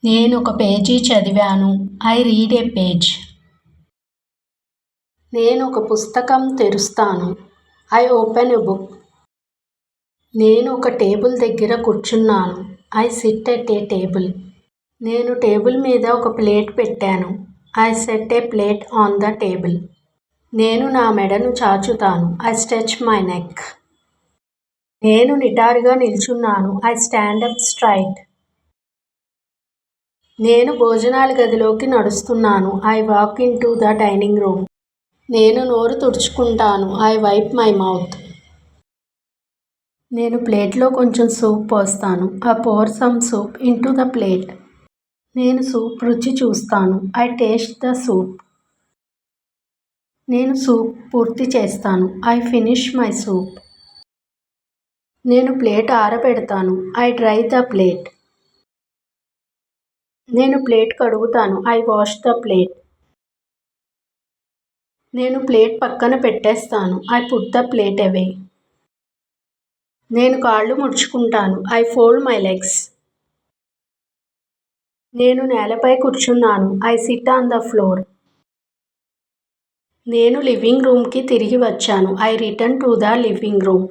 నేను ఒక పేజీ చదివాను. I read a page. నేను ఒక పుస్తకం తెరుస్తాను. I open a book. నేను ఒక టేబుల్ దగ్గర కూర్చున్నాను. I sit at a table. నేను టేబుల్ మీద ఒక ప్లేట్ పెట్టాను. I set a plate on the table. నేను నా మెడను చాచుతాను. I stretch my neck. నేను నిటారుగా నిల్చున్నాను. I stand up straight. నేను భోజనాల గదిలోకి నడుస్తున్నాను. I walk into the dining room. నేను నోరు తుడుచుకుంటాను. I wipe my mouth. నేను ప్లేట్లో కొంచెం సూప్ పోస్తాను. I pour some soup into the plate. నేను సూప్ రుచి చూస్తాను. I taste the soup. నేను సూప్ పూర్తి చేస్తాను. I finish my soup. నేను ప్లేట్ ఆరబెడతాను. I dry the plate. నేను ప్లేట్ కడుగుతాను. I wash the plate. నేను ప్లేట్ పక్కన పెట్టేస్తాను. I put the plate away. నేను కాళ్ళు ముడుచుకుంటాను. I fold my legs. నేను నేలపై కూర్చున్నాను. I sit on the floor. నేను లివింగ్ రూమ్కి తిరిగి వచ్చాను. I return to the living room.